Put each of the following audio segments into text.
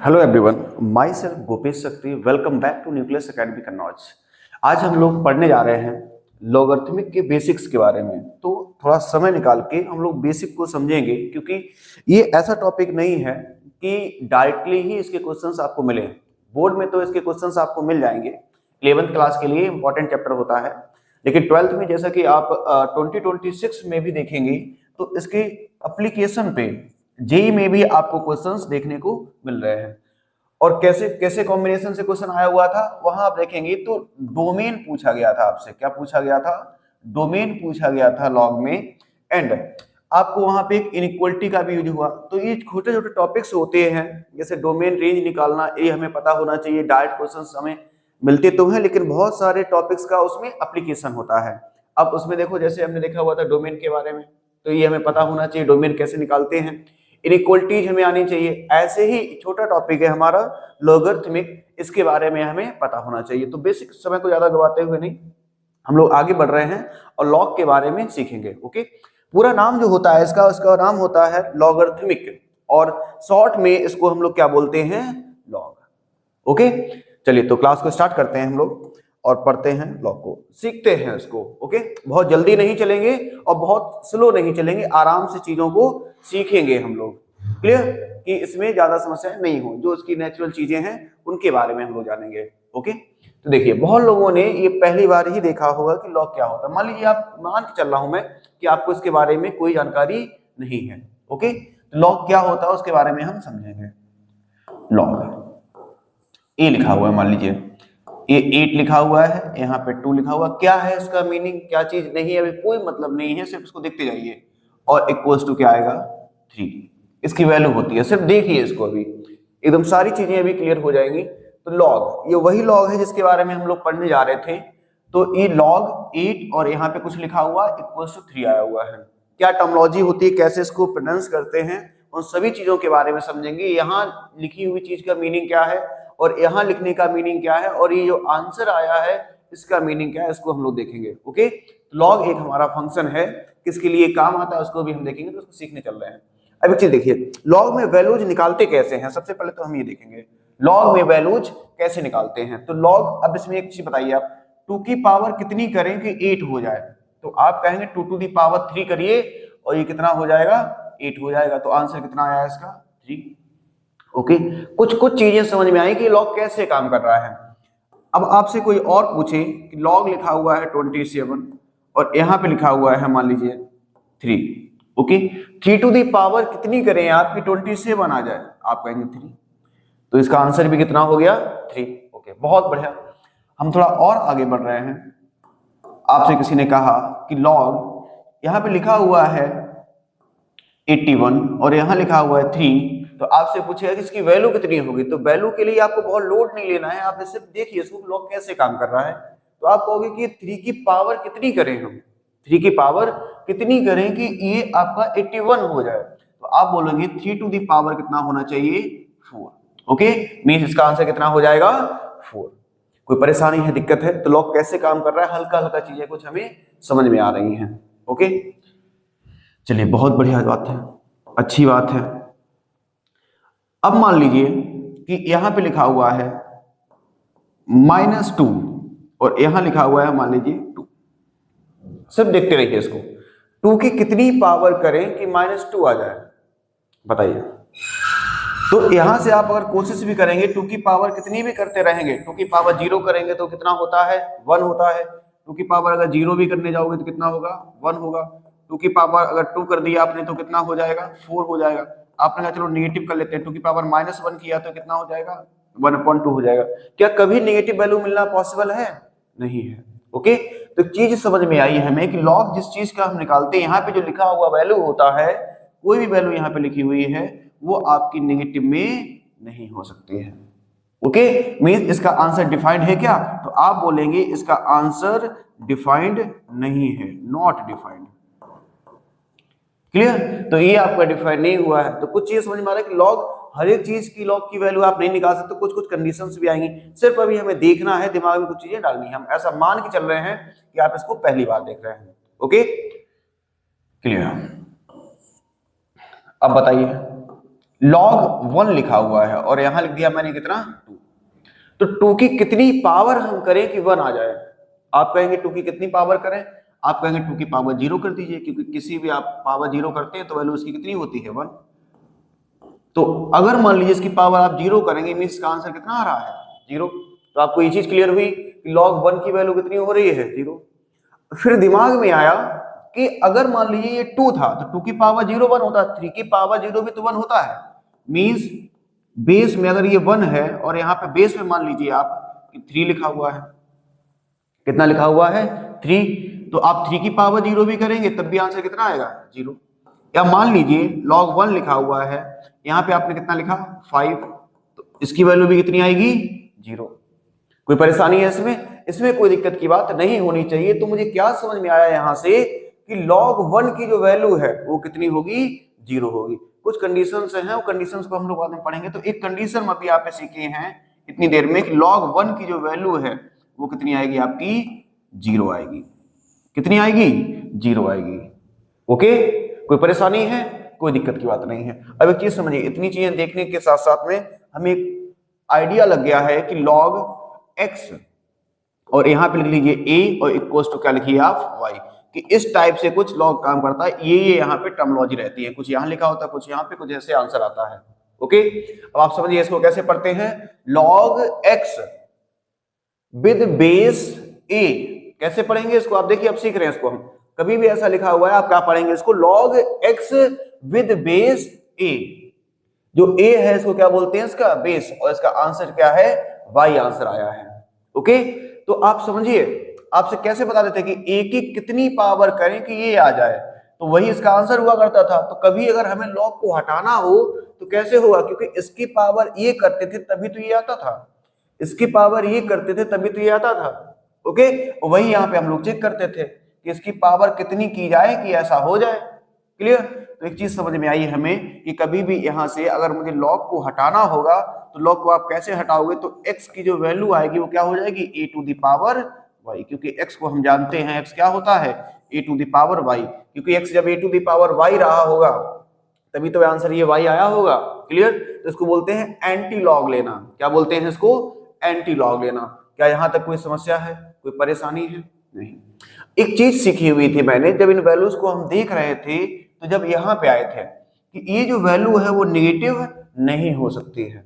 Hello everyone, myself Bhupesh Shakti. Welcome back to Nucleus Academy Kannauj. आज हम लोग पढ़ने जा रहे हैं लॉगरिथमिक के बेसिक्स के बारे में। तो थोड़ा समय निकाल के हम लोग बेसिक को समझेंगे, क्योंकि ये ऐसा टॉपिक नहीं है कि डायरेक्टली ही इसके क्वेश्चंस आपको मिले। बोर्ड में तो इसके क्वेश्चंस आपको मिल जाएंगे, 11th क्लास के लिए इंपॉर्टेंट चैप्टर होता है, लेकिन 12th में जैसा कि आप 2026 में भी देखेंगे तो इसके एप्लीकेशन पे जेई में भी आपको क्वेश्चंस देखने को मिल रहे हैं। और कैसे कैसे कॉम्बिनेशन से क्वेश्चन आया हुआ था वहां आप देखेंगे तो डोमेन पूछा गया था आपसे। क्या पूछा गया था? डोमेन पूछा गया था लॉग में। एंड आपको वहां पे एक इनइक्वलिटी का भी यूज हुआ। तो ये छोटे छोटे टॉपिक्स होते हैं, जैसे डोमेन रेंज निकालना, ये हमें पता होना चाहिए। डायरेक्ट क्वेश्चंस हमें मिलते तो हैं, लेकिन बहुत सारे टॉपिक्स का उसमें एप्लीकेशन होता है। अब उसमें देखो, जैसे हमने देखा हुआ था डोमेन के बारे में, तो ये हमें पता होना चाहिए डोमेन कैसे निकालते हैं। इनइक्वलिटीज हमें आनी चाहिए। ऐसे ही छोटा टॉपिक है हमारा लॉगरिथमिक, इसके बारे में हमें पता होना चाहिए। तो बेसिक समय को ज्यादा गवाते हुए नहीं, हम लोग आगे बढ़ रहे हैं और लॉग के बारे में सीखेंगे। ओके, पूरा नाम जो होता है इसका नाम होता है लॉगरिथमिक, और शॉर्ट में इसको हम लोग क्या बोलते हैं? लॉग। ओके, चलिए तो क्लास को स्टार्ट करते हैं हम लोग और पढ़ते हैं लॉग को, सीखते हैं इसको। ओके, बहुत जल्दी नहीं चलेंगे और बहुत स्लो नहीं चलेंगे, आराम से चीजों को सीखेंगे हम लोग। क्लियर? कि इसमें ज्यादा समस्याएं नहीं हो, जो इसकी नेचुरल चीजें हैं उनके बारे में हम लोग जानेंगे। ओके, तो देखिए, बहुत लोगों ने ये पहली बार ही देखा होगा कि लॉग क्या होता है। मान लीजिए, आप मान के चल रहा हूं मैं कि आपको इसके बारे में कोई जानकारी नहीं है। ओके, तो लॉग क्या होता है उसके बारे में हम समझेंगे। लॉग ए लिखा हुआ है, मान लीजिए ये 8 लिखा हुआ है, यहाँ पे 2 लिखा हुआ। क्या है इसका मीनिंग? क्या चीज नहीं है, अभी कोई मतलब नहीं है, सिर्फ इसको देखते जाइए। और इक्वल्स टू क्या आएगा? 3। इसकी वैल्यू होती है, सिर्फ देखिए इसको, अभी एकदम सारी चीजें अभी क्लियर हो जाएंगी। तो लॉग, ये वही लॉग है जिसके बारे में हम लोग पढ़ने जा रहे थे। तो ये लॉग 8 और यहाँ पे कुछ लिखा हुआ इक्वल्स टू 3 आया हुआ है। क्या टर्मिनोलॉजी होती है, कैसे इसको प्रोनाउंस करते हैं, उन सभी चीजों के बारे में समझेंगे। यहाँ लिखी हुई चीज का मीनिंग क्या है और यहाँ लिखने का मीनिंग क्या है, और ये जो आंसर आया है इसका मीनिंग क्या है, इसको हम लोग देखेंगे। ओके, लॉग एक हमारा फंक्शन है, किसके लिए काम आता है उसको भी हम देखेंगे। तो उसको सीखने चल रहे हैं। अब एक चीज देखिए, लॉग में वैल्यूज निकालते कैसे हैं। सबसे पहले तो हम ये देखेंगे लॉग में वैल्यूज कैसे निकालते हैं। तो लॉग, अब इसमें एक चीज बताइए आप, 2 की पावर कितनी करें कि 8 हो जाए? तो आप कहेंगे 2 टू दी पावर 3 करिए और ये कितना हो जाएगा? 8 हो जाएगा। तो आंसर कितना आया इसका? 3। ओके, कुछ कुछ चीजें समझ में आई कि लॉग कैसे काम कर रहा है। अब आपसे कोई और पूछे कि लॉग लिखा हुआ है 27 और यहाँ पे लिखा हुआ है मान लीजिए 3। ओके, 3 टू दी पावर कितनी करें आप कि 27 आ जाए? आप कहेंगे 3। तो इसका आंसर भी कितना हो गया? 3। ओके, बहुत बढ़िया। हम थोड़ा और आगे बढ़ रहे हैं। आपसे किसी ने कहा कि लॉग यहाँ पे लिखा हुआ है 81 और यहाँ लिखा हुआ है 3, तो आपसे पूछेगा कि इसकी वैल्यू कितनी होगी। तो वैल्यू के लिए आपको बहुत लोड नहीं लेना है, आप सिर्फ देखिए इसको लॉग कैसे काम कर रहा है। तो आप कहोगे कि 3 की पावर कितनी करें हम, 3 की पावर कितनी करें कि ये आपका 81 हो जाए? तो आप बोलेंगे 3 टू दी पावर कितना होना चाहिए? 4। ओके, मीन्स इसका आंसर कितना हो जाएगा? 4। कोई परेशानी है, दिक्कत है? तो लॉग कैसे काम कर रहा है, हल्का हल्का चीजें कुछ हमें समझ में आ रही हैं। ओके, चलिए, बहुत बढ़िया बात है, अच्छी बात है। अब मान लीजिए कि यहां पे लिखा हुआ है -2 और यहां लिखा हुआ है मान लीजिए 2। सिर्फ देखते रहिए इसको, 2 की कितनी पावर करें कि -2 आ जाए? बताइए। तो यहां से आप अगर कोशिश भी करेंगे, 2 की पावर कितनी भी करते रहेंगे, 2 की पावर 0 करेंगे तो कितना होता है? 1 होता है। 2 की पावर अगर 0 भी करने जाओगे तो कितना होगा? 1 होगा। 2 की पावर अगर 2 कर दिया आपने तो कितना हो जाएगा? 4 हो जाएगा। आपने कहा चलो नेगेटिव कर लेते हैं, 2 की पावर -1 किया तो कितना हो जाएगा? 1/2 हो जाएगा। क्या कभी नेगेटिव वैल्यू मिलना पॉसिबल है? नहीं है। ओके, तो चीज समझ में आई हमें कि लॉग जिस चीज का हम निकालते हैं, यहाँ पे जो लिखा हुआ वैल्यू होता है, कोई भी वैल्यू यहाँ पे लिखी हुई है वो आपकी नेगेटिव में नहीं हो सकती है। ओके, मींस इसका आंसर डिफाइंड है क्या? तो आप बोलेंगे इसका आंसर डिफाइंड नहीं है, नॉट डिफाइंड। क्लियर? तो ये आपका डिफाइन नहीं हुआ है। तो कुछ चीज समझ में आ रहा है कि लॉग, हर एक चीज की लॉग की वैल्यू आप नहीं निकाल सकते, कुछ कुछ कंडीशंस भी आएंगी। सिर्फ अभी हमें देखना है, दिमाग में कुछ चीजें डालनी है। हम ऐसा मान के चल रहे हैं कि आप इसको पहली बार देख रहे हैं। Okay, clear? अब बताइए, log 1 लिखा हुआ है और यहां लिख दिया मैंने कितना 2। तो 2 की कितनी पावर हम करें कि 1 आ जाए? आप कहेंगे 2 की कितनी पावर करें? आप कहेंगे 2 की पावर 0 कर दीजिए, क्योंकि किसी भी आप पावर 0 करते हैं तो वैल्यू उसकी कितनी होती है 1। तो अगर मान लीजिए इसकी पावर आप 0 करेंगे मींस इसका आंसर कितना आ रहा है 0। तो आपको ये चीज क्लियर हुई कि log 1 की वैल्यू कितनी हो रही है 0। फिर दिमाग में आया कि अगर मान लीजिए ये 2 था तो 2 की पावर 0 1 होता है, 3 की पावर 0 भी तो 1 होता है। मींस बेस में अगर ये 1 है और यहाँ पे बेस में मान लीजिए आप कि 3 लिखा हुआ है, कितना लिखा हुआ है 3, तो आप 3 की पावर 0 भी करेंगे तब भी आंसर कितना आएगा 0। या मान लीजिए log 1 लिखा हुआ है, यहाँ पे आपने कितना लिखा 5, तो इसकी वैल्यू भी कितनी आएगी 0। कोई परेशानी है इसमें? इसमें कोई दिक्कत की बात नहीं होनी चाहिए। तो मुझे क्या समझ में आया यहाँ से कि log 1 की जो वैल्यू है वो कितनी होगी 0 होगी। कुछ कंडीशंस हैं, वो कंडीशंस को हम लोग बाद में पढ़ेंगे। तो एक कंडीशन अभी आप सीखे हैं इतनी देर में कि log 1 की जो वैल्यू है वो कितनी आएगी आपकी 0 आएगी। कितनी आएगी 0 आएगी। ओके, कोई परेशानी है? कोई दिक्कत की बात नहीं है। अब एक चीज समझिए, इतनी चीजें देखने के साथ साथ में हमें एक आइडिया लग गया है कि log x और यहां पे लिख लीजिए a और इक्वल्स टू क्या लिखिए आप y, कि इस टाइप से कुछ log काम करता है। ये यहाँ पे टर्मिनोलॉजी रहती है, कुछ यहाँ लिखा होता है, कुछ यहाँ पे, कुछ ऐसे आंसर आता है। ओके, अब आप समझिए इसको कैसे पढ़ते हैं। log x with base a कैसे पढ़ेंगे इसको? आप देखिए, अब सीख रहे हैं इसको हम। कभी भी ऐसा लिखा हुआ है आप क्या पढ़ेंगे इसको? log x with base a। जो a है इसको क्या बोलते हैं? इसका बेस, और इसका आंसर क्या है y आंसर आया है। ओके, तो आप समझिए आपसे कैसे बता देते कि a की कितनी पावर करें कि ये आ जाए, तो वही इसका आंसर हुआ करता था। तो कभी अगर हमें log को हटाना हो तो कैसे होगा? क्योंकि इसकी पावर ये करते थे तभी तो ये आता था, इसकी पावर ये करते थे तभी तो ये आता था। ओके, वही यहाँ पे हम लोग चेक करते थे कि इसकी पावर कितनी की जाए कि ऐसा हो जाए। क्लियर? तो एक चीज समझ में आई हमें कि कभी भी यहां से अगर मुझे log को हटाना होगा तो log को आप कैसे हटाओगे? तो x की जो वैल्यू आएगी वो क्या हो जाएगी a to the power y, क्योंकि x को हम जानते हैं x क्या होता है a to the power y, क्योंकि x जब a to the power y रहा होगा तभी तो आंसर ये y आया होगा। क्लियर? तो इसको बोलते हैं एंटी लॉग लेना। क्या बोलते हैं इसको? एंटी लॉग लेना। क्या यहां तक कोई समस्या है, कोई परेशानी है? नहीं। एक चीज सीखी हुई थी मैंने, जब इन वैल्यूज को हम देख रहे थे तो जब यहाँ पे आए थे कि ये जो वैल्यू है वो नेगेटिव नहीं हो सकती है,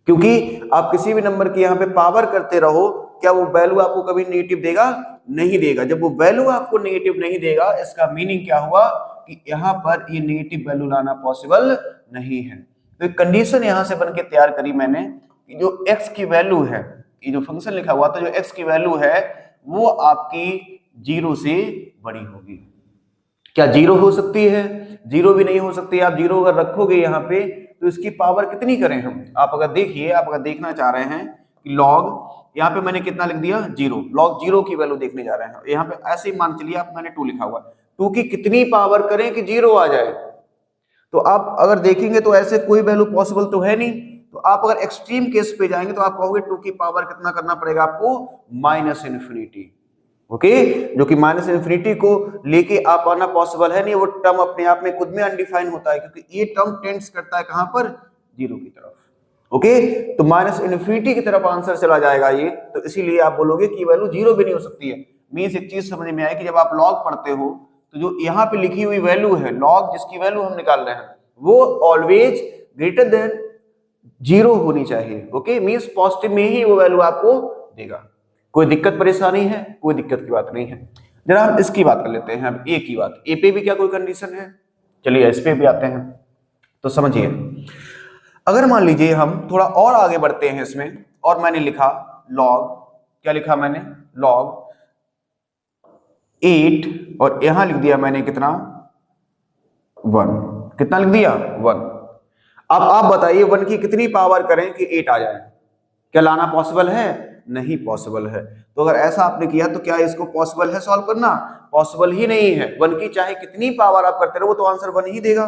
क्योंकि आप किसी भी नंबर की यहाँ पे पावर करते रहो, क्या वो वैल्यू आपको कभी नेगेटिव देगा? नहीं देगा। जब वो वैल्यू आपको नेगेटिव नहीं देगा, इसका मीनिंग क्या हुआ कि यहाँ पर ये नेगेटिव वैल्यू लाना पॉसिबल नहीं है। तो एक कंडीशन यहाँ से बन के तैयार करी मैंने कि जो x की वैल्यू है, ये जो फंक्शन लिखा हुआ था, जो x की वैल्यू है वो आपकी 0 से बड़ी होगी। क्या 0 हो सकती है? 0 भी नहीं हो सकती। आप 0 अगर रखोगे यहाँ पे तो इसकी पावर कितनी करें हम? आप अगर देखिए, आप अगर देखना चाह रहे हैं कि log, यहाँ पे मैंने कितना लिख दिया 0, log 0 की वैल्यू देखने जा रहे हैं। यहाँ पे ऐसे ही मान चलिए आप, मैंने 2 लिखा हुआ, 2 की कितनी पावर करें कि 0 आ जाए? तो आप अगर देखेंगे तो ऐसे कोई वैल्यू पॉसिबल तो है नहीं। तो आप अगर एक्सट्रीम केस पे जाएंगे तो आप कहोगे 2 की पावर कितना करना पड़ेगा आपको? -∞। ओके, जो कि -∞ को लेके आप आना पॉसिबल है नहीं। वो टर्म अपने आप में खुद में अनडिफाइन होता है, क्योंकि ये टर्म टेंड्स करता है कहां पर? 0 की तरफ। ओके, तो -∞ की तरफ आंसर चला जाएगा ये, तो इसीलिए आप बोलोगे कि वैल्यू 0 भी नहीं हो सकती है। मींस एक चीज समझ में आए कि जब आप लॉग पढ़ते हो तो जो यहाँ पे लिखी हुई वैल्यू है, लॉग जिसकी वैल्यू हम निकाल रहे हैं, वो ऑलवेज ग्रेटर देन 0 होनी चाहिए। ओके, मींस पॉजिटिव में ही वो वैल्यू आपको देगा। कोई दिक्कत परेशानी है? कोई दिक्कत की बात नहीं है। जरा हम इसकी बात कर लेते हैं, अब ए की बात। ए पे भी क्या कोई कंडीशन है? चलिए इस पे भी आते हैं। तो समझिए, अगर मान लीजिए हम थोड़ा और आगे बढ़ते हैं इसमें, और मैंने लिखा log, क्या लिखा मैंने? log 8 और यहां लिख दिया मैंने कितना 1। कितना लिख दिया 1। अब आप बताइए 1 की कितनी पावर करें कि 8 आ जाए? क्या लाना पॉसिबल है? नहीं पॉसिबल है। तो अगर ऐसा आपने किया तो क्या इसको पॉसिबल है सॉल्व करना? पॉसिबल ही नहीं है। 1 की चाहे कितनी पावर आप करते रहो तो आंसर 1 ही देगा।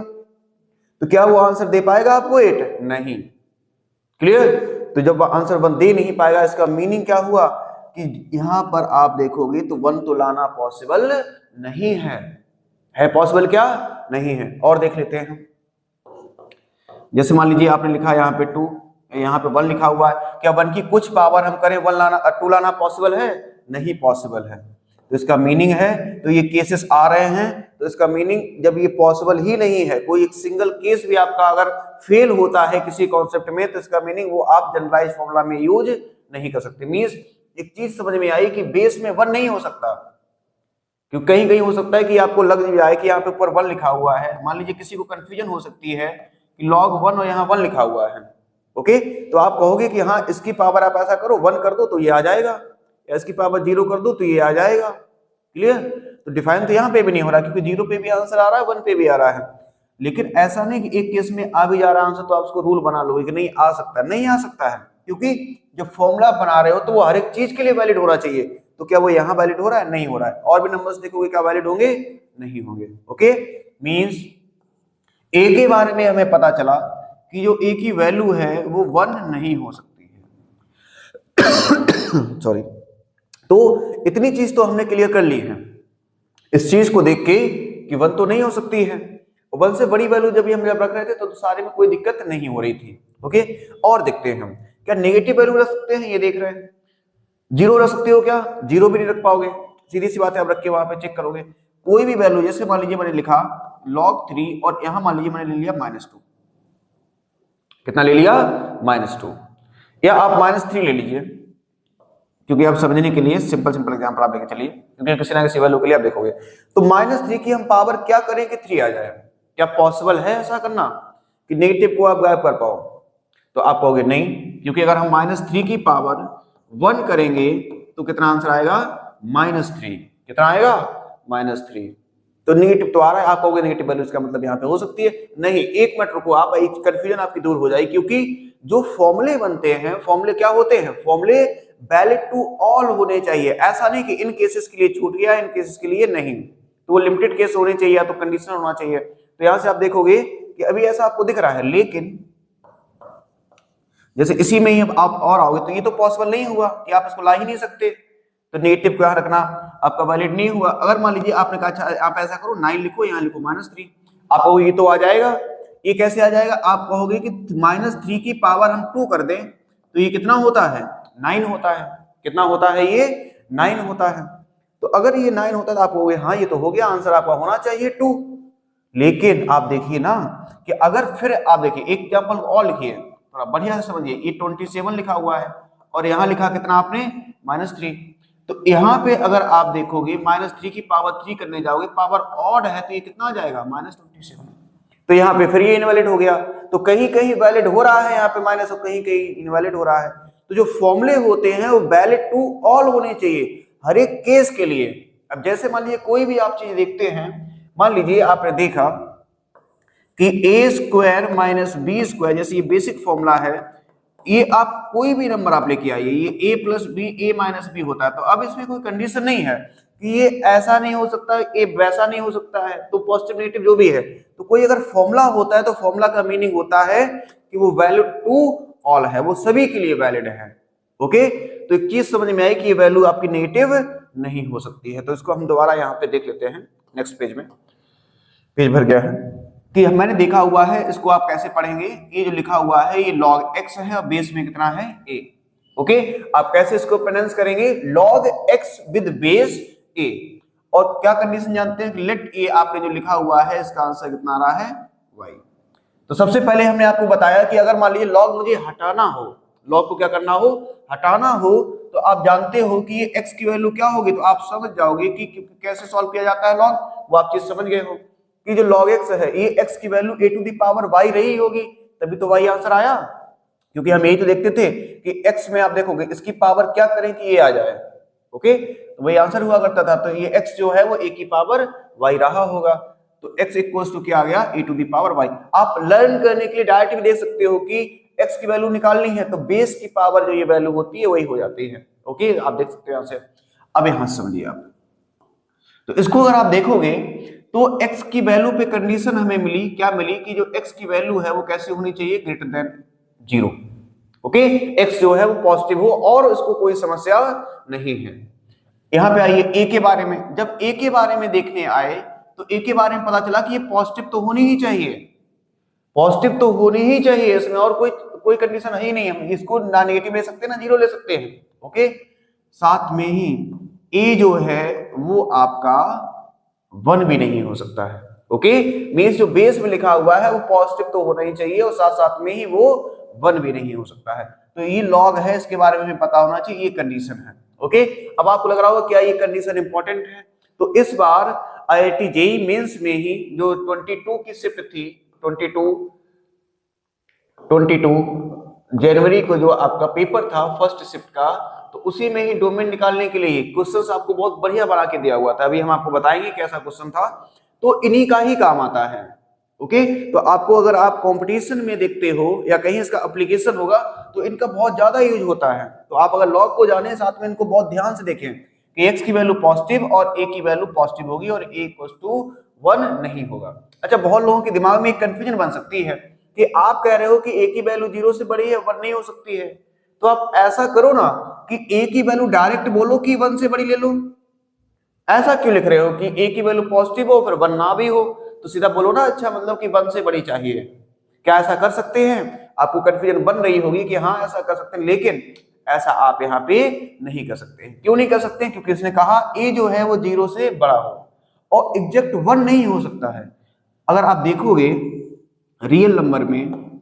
तो क्या वो आंसर दे पाएगा आपको 8? नहीं। क्लियर? तो जब आंसर 1 दे नहीं पाएगा, इसका मीनिंग क्या हुआ कि यहां पर आप देखोगे तो 1 तो लाना पॉसिबल नहीं है। है पॉसिबल क्या? नहीं है। और देख लेते हैं, जैसे मान लीजिए आपने लिखा यहाँ पे 2, यहाँ पे 1 लिखा हुआ है, क्या 1 की कुछ पावर हम करें 1 लाना 2 लाना पॉसिबल है? नहीं पॉसिबल है। तो इसका मीनिंग है, तो ये केसेस आ रहे हैं, तो इसका मीनिंग जब ये पॉसिबल ही नहीं है, कोई एक सिंगल केस भी आपका अगर फेल होता है किसी कॉन्सेप्ट में, तो इसका मीनिंग वो आप जनरलाइज फॉर्मूला में यूज नहीं कर सकते। मींस एक चीज समझ में आई कि बेस में 1 नहीं हो सकता, क्योंकि कहीं कहीं हो सकता है कि आपको लग जाए कि यहाँ पे ऊपर 1 लिखा हुआ है। मान लीजिए किसी को कंफ्यूजन हो सकती है कि log 1 और यहाँ 1 लिखा हुआ है, ओके, तो आप कहोगे कि हाँ इसकी पावर आप ऐसा करो 1 कर दो तो ये आ जाएगा, या इसकी पावर 0 कर दो तो ये आ जाएगा। क्लियर? तो डिफाइन तो यहाँ पे भी नहीं हो रहा, क्योंकि 0 पे भी आंसर आ रहा है, 1 पे भी आ रहा है। लेकिन ऐसा नहीं कि एक केस में आ भी जा रहा है आंसर तो आप उसको रूल बना लोगे कि नहीं आ सकता, नहीं आ सकता है, क्योंकि जब फॉर्मूला बना रहे हो तो वो हर एक चीज के लिए वैलिड होना चाहिए। तो क्या वो यहाँ वैलिड हो रहा है? नहीं हो रहा है। और भी नंबर्स देखोगे क्या वैलिड होंगे? नहीं होंगे। ओके, मींस ए के बारे में हमें पता चला कि जो ए की वैल्यू है वो 1 नहीं हो सकती है। सॉरी। तो इतनी चीज तो हमने क्लियर कर ली है इस चीज को देख के कि 1 तो नहीं हो सकती है। 1 से बड़ी वैल्यू जब हम रख रहे थे तो सारे में कोई दिक्कत नहीं हो रही थी। ओके, और देखते हैं हम क्या नेगेटिव वैल्यू रख सकते हैं, ये देख रहे हैं। 0 रख सकते हो क्या? 0 भी नहीं रख पाओगे, सीधी सी बात है। आप रख के वहां पे चेक करोगे कोई भी वैल्यू, जैसे मान लीजिए मैंने लिखा log 3 और यहां मान लीजिए मैंने ले लिया -2, कितना ले लिया? -2, या आप -3 ले लीजिए, क्योंकि आप समझने के लिए सिंपल एग्जांपल आप लेके चलिए, क्योंकि किसी ना किसी वैल्यू के लिए आप देखोगे तो -3 की हम पावर क्या करें कि 3 आ जाए? क्या पॉसिबल है ऐसा करना कि नेगेटिव को आप गायब कर पाओ? तो आप कहोगे नहीं, क्योंकि अगर हम -3 की पावर 1 करेंगे तो कितना आंसर आएगा? -3। कितना आएगा? -3। तो नेगेटिव तो आ रहा है, आप कहोगे नेगेटिव वैल्यू इसका मतलब यहाँ पे हो सकती है। नहीं, एक मिनट रुको, आप कंफ्यूजन आपकी दूर हो जाएगी, क्योंकि जो फॉर्मूले बनते हैं, फॉर्मूले क्या होते हैं? फॉर्मूले वैलिड टू ऑल होने चाहिए। ऐसा नहीं कि इन केसेस के लिए छूट गया, इन केसेस के लिए नहीं, तो वो लिमिटेड केस होने चाहिए या तो कंडीशनल होना चाहिए। तो यहां से आप देखोगे कि अभी ऐसा आपको दिख रहा है, लेकिन जैसे इसी में ही आप और आओगे तो ये तो पॉसिबल नहीं हुआ कि आप इसको ला ही नहीं सकते, तो नेगेटिव को यहां रखना आपका वैलिड नहीं हुआ। अगर मान लीजिए आपने कहा अच्छा आप ऐसा करो 9 लिखो, यहां लिखो -3, आप कहोगे ये तो आ जाएगा। ये कैसे आ जाएगा? आप कहोगे कि -3 की पावर हम 2 कर दें तो ये कितना होता है? 9 होता है। कितना होता है? ये 9 होता है। तो अगर ये 9 होता है तो आप कहोगे हाँ ये तो हो गया, आंसर आपका होना चाहिए 2। लेकिन आप देखिए ना कि अगर फिर आप देखिए एक एग्जांपल और लिखिए, थोड़ा बढ़िया से समझिए। ये 27 लिखा हुआ है और यहाँ लिखा कितना आपने? -3। तो यहाँ पे अगर आप देखोगे -3 की पावर 3 करने जाओगे, पावर ऑड है तो ये कितना आ जाएगा? -27। तो यहाँ पे फिर ये इनवैलिड हो गया। तो कहीं कहीं वैलिड हो रहा है यहाँ पे माइनस, और कहीं कहीं इनवैलिड हो रहा है। तो जो फॉर्मूले होते हैं वो वैलिड टू ऑल होने चाहिए हर एक केस के लिए। अब जैसे मान लीजिए कोई भी आप चीज देखते हैं, मान लीजिए आपने देखा कि a² - b², जैसे ये बेसिक फॉर्मूला है, ये आप कोई भी नंबर आप लेके आइए, ये a + b a - b होता है। तो अब इसमें कोई कंडीशन नहीं है कि ये ऐसा नहीं हो सकता, ये वैसा नहीं हो सकता है, तो पॉजिटिव नेगेटिव जो भी है। तो कोई अगर फॉर्मूला होता है तो फॉर्मूला का मीनिंग होता है कि वो वैलिड टू ऑल है, वो सभी के लिए वैलिड है। ओके, तो एक चीज समझ में आई कि ये वैल्यू आपकी नेगेटिव नहीं हो सकती है। तो इसको हम दोबारा यहाँ पे देख लेते हैं नेक्स्ट पेज में। पेज भर गया है कि मैंने देखा हुआ है, इसको आप कैसे पढ़ेंगे? ये जो लिखा हुआ है ये log x है और बेस में कितना है? a। ओके, आप कैसे इसको प्रोनाउंस करेंगे? log x with base a। और क्या कंडीशन जानते हैं? लेट a आपने जो लिखा हुआ है इसका आंसर कितना आ रहा है? y। तो सबसे पहले हमने आपको बताया कि अगर मान लीजिए log मुझे हटाना हो, log को क्या करना हो? हटाना हो, तो आप जानते हो कि ये x की वैल्यू क्या होगी, तो आप समझ जाओगे कि कैसे सॉल्व किया जाता है log, वो आप चीज समझ गए हो कि जो log x है ये x की वैल्यू a⁴ रही होगी, तभी तो y आंसर आया। क्योंकि हम यही तो देखते थे कि x में आप देखोगे इसकी पावर क्या करें कि ये आ जाए। ओके, तो वही आंसर हुआ करता था। तो ये x जो है वो a⁴y रहा होगा, तो x इक्वल्स टू क्या आ गया? a⁴y। आप लर्न करने के लिए डायरेक्ट भी देख सकते हो कि x की वैल्यू निकालनी है तो बेस की पावर जो ये वैल्यू होती है वही हो जाती है। ओके, आप देख सकते हो यहां से। अब यहां समझिए आप, तो इसको अगर आप देखोगे तो x की वैल्यू पे कंडीशन हमें मिली, क्या मिली? कि जो x की वैल्यू है वो कैसे होनी चाहिए? Greater than 0। ओके, x जो है वो पॉजिटिव हो और उसको कोई समस्या नहीं है। यहां पे आइए a के बारे में। जब a के बारे में देखने आए तो a के बारे में पता चला कि ये पॉजिटिव तो होनी ही चाहिए। पॉजिटिव तो होनी ही चाहिए इसमें, और कोई कोई कंडीशन है ही नहीं। हम इसको ना नेगेटिव ले सकते हैं ना जीरो ले सकते हैं। ओके, साथ में ही ए जो है वो आपका 1 भी नहीं हो सकता है। ओके, मींस जो बेस में लिखा हुआ है वो पॉजिटिव तो होना ही चाहिए और साथ साथ में ही वो 1 भी नहीं हो सकता है। तो ये लॉग है, इसके बारे में हमें पता होना चाहिए, ये कंडीशन है। ओके, अब आपको लग रहा होगा क्या ये कंडीशन इंपॉर्टेंट है? तो इस बार IIT जेईई मेंस में ही जो 22 की शिफ्ट थी, 22 जनवरी को जो आपका पेपर था फर्स्ट शिफ्ट का, तो उसी में ही डोमेन निकालने के लिए क्वेश्चंस आपको बहुत बढ़िया बना के दिया हुआ था। अभी हम आपको बताएंगे कैसा क्वेश्चन था, तो इन्हीं का ही काम आता है। ओके, तो आपको अगर आप कंपटीशन में देखते हो या कहीं इसका एप्लीकेशन होगा तो इनका बहुत ज्यादा यूज होता है। तो आप अगर लॉग को जाने, साथ में इनको बहुत ध्यान से देखें कि x की वैल्यू पॉजिटिव और a की वैल्यू पॉजिटिव होगी और a इक्वल्स टू 1 नहीं होगा। अच्छा, बहुत लोगों के दिमाग में एक कंफ्यूजन बन सकती है कि आप कह रहे हो कि a की वैल्यू 0 से बड़ी है, 1 नहीं हो सकती है। तो आप ऐसा करो ना कि a की वैल्यू डायरेक्ट बोलो कि 1 से बड़ी ले लो। ऐसा क्यों लिख रहे हो कि a की वैल्यू पॉजिटिव हो फिर 1 ना भी हो? तो सीधा बोलो ना, अच्छा मतलब कि 1 से बड़ी चाहिए। क्या ऐसा कर सकते हैं? आपको कंफ्यूजन बन रही होगी कि हाँ ऐसा कर सकते हैं, लेकिन ऐसा आप यहाँ पे नहीं कर सकते। क्यों नहीं कर सकते? क्योंकि इसने कहा a जो है वो 0 से बड़ा हो और एग्जैक्ट 1 नहीं हो सकता है। अगर आप देखोगे रियल नंबर में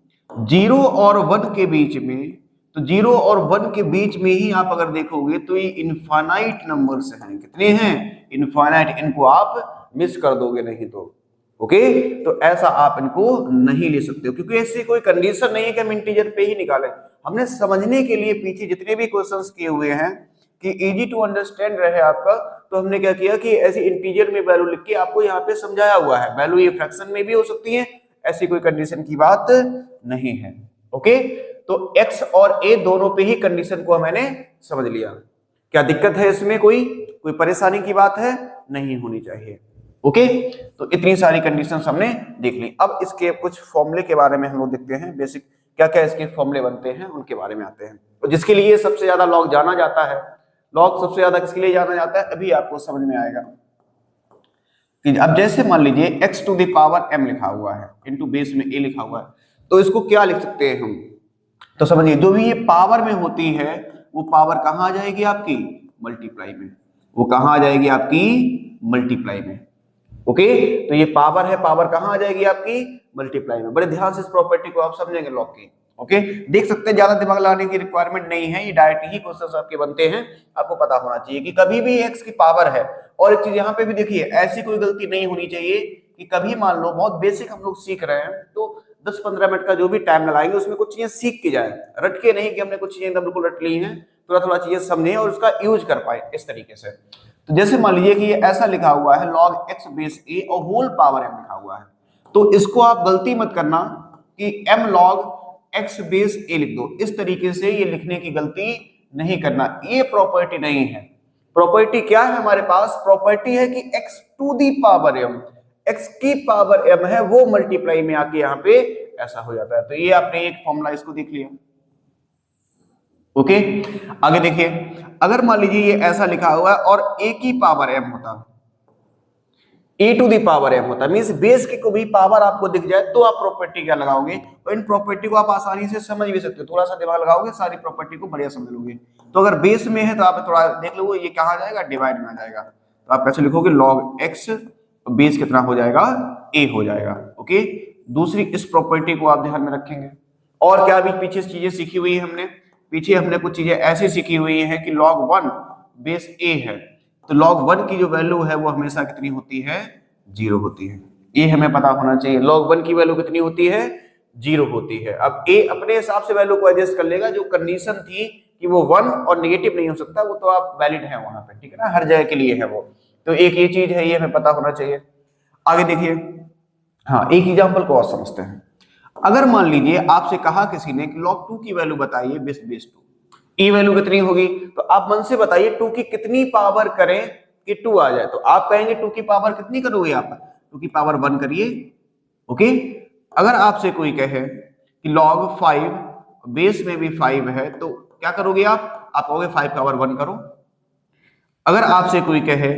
0 और 1 के बीच में, तो 0 और 1 के बीच में ही आप अगर देखोगे तो ये इनफाइनाइट नंबर्स हैं। कितने हैं? इनफाइनाइट। इनको आप मिस कर दोगे नहीं तो। ओके, तो ऐसा आप इनको नहीं ले सकते हो क्योंकि ऐसी कोई कंडीशन नहीं है कि हम इंटीजर पे ही निकालें। हमने समझने के लिए पीछे जितने भी क्वेश्चंस किए हुए हैं कि इजी टू अंडरस्टैंड रहे आपका, तो हमने क्या किया कि ऐसी इंटीजर में वैल्यू लिख के आपको यहाँ पे समझाया हुआ है। वैल्यू ये फ्रैक्शन में भी हो सकती है, ऐसी कोई कंडीशन की बात नहीं है। ओके, तो x और a दोनों पे ही कंडीशन को मैंने समझ लिया। क्या दिक्कत है इसमें? कोई परेशानी की बात है? नहीं होनी चाहिए। ओके, तो इतनी सारी कंडीशंस हमने देख ली। अब इसके कुछ फॉर्मूले के बारे में हम लोग देखते हैं। बेसिक क्या क्या इसके फॉर्मूले बनते हैं उनके बारे में आते हैं। तो जिसके लिए सबसे ज्यादा लॉग जाना जाता है, लॉग सबसे ज्यादा किसके लिए जाना जाता है अभी आपको समझ में आएगा। अब जैसे मान लीजिए x to the power m लिखा हुआ है, इनटू बेस में a लिखा हुआ है, तो इसको क्या लिख सकते हैं हम? तो समझिए जो भी ये पावर में होती है वो पावर कहां आ जाएगी आपकी? मल्टीप्लाई में। वो कहां आ जाएगी आपकी? मल्टीप्लाई में। ओके, तो ये पावर है, पावर कहां आ जाएगी आपकी? मल्टीप्लाई में। बड़े ध्यान से इस प्रॉपर्टी को आप समझेंगे लॉग की। ओके, देख सकते हैं ज्यादा दिमाग लगाने की रिक्वायरमेंट नहीं है, ये डायरेक्ट ही क्वेश्चंस आपके बनते हैं। आपको पता होना चाहिए कि कभी भी x की पावर है। और एक चीज यहाँ पे भी देखिए, ऐसी कोई गलती नहीं होनी चाहिए कि कभी मान लो बहुत बेसिक हम लोग सीख रहे हैं तो 10-15 मिनट का जो भी टाइम लगाएंगे उसमें कुछ चीजें सीख के जाए, रट के नहीं कि हमने कुछ चीजें एकदम बिल्कुल रट ली हैं, थोड़ा थोड़ा चीजें समझें और उसका यूज कर पाए इस तरीके से। तो जैसे मान लीजिए कि ये ऐसा लिखा हुआ है log x बेस a और होल पावर m लिखा हुआ है, तो इसको आप गलती मत करना कि m log x base a लिख दो। इस तरीके से ये लिखने की गलती नहीं करना, ये प्रॉपर्टी नहीं है। प्रॉपर्टी क्या है हमारे पास? प्रॉपर्टी है कि x to the power m, x की पावर m है वो मल्टीप्लाई में आके यहाँ पे ऐसा हो जाता है। तो ये आपने एक फॉर्मूला इसको देख लिया। ओके, आगे देखिए, अगर मान लीजिए ये ऐसा लिखा हुआ है और a की पावर m होता, a to the power m होता, मींस बेस की को भी पावर आपको दिख जाए तो आप प्रॉपर्टी क्या लगाओगे, और इन प्रॉपर्टी को आप आसानी से समझ भी सकते हो। थोड़ा सा दिमाग लगाओगे सारी प्रॉपर्टी को बढ़िया समझ लोगे। तो अगर बेस में है तो आप थोड़ा देख लो ये कहाँ आ जाएगा? डिवाइड में आ जाएगा। तो आप कैसे लिखोगे? log x बेस कितना हो जाएगा? a हो जाएगा। ओके, दूसरी इस प्रॉपर्टी को आप ध्यान में रखेंगे। और क्या भी पीछे चीजें सीखी हुई है हमने, पीछे हमने कुछ चीजें ऐसी सीखी हुई है कि log 1 बेस a है, तो log 1 की जो वैल्यू है वो हमेशा कितनी होती है? 0 होती है। ये हमें पता होना चाहिए, log 1 की वैल्यू कितनी होती है? 0 होती है। अब a अपने हिसाब से वैल्यू को एडजस्ट कर लेगा, जो कंडीशन थी कि वो 1 और नेगेटिव नहीं हो सकता, वो तो आप वैलिड है वहां पे, ठीक है ना, हर जगह के लिए है वो। तो एक ये चीज है, ये हमें पता होना चाहिए। आगे देखिए, हाँ एक एग्जाम्पल को और समझते हैं। अगर मान लीजिए आपसे कहा किसी ने कि log 2 की वैल्यू बताइए बेस 2, e वैल्यू कितनी होगी? तो आप मन से बताइए 2 की कितनी पावर करें कि 2 आ जाए। तो आप कहेंगे 2 की पावर कितनी करोगे आप? 2 की पावर 1 करिए। ओके, अगर आपसे कोई कहे कि log 5 बेस में भी 5 है तो क्या करोगे आप? आप कहोगे 5 पावर 1 करो। अगर आपसे कोई कहे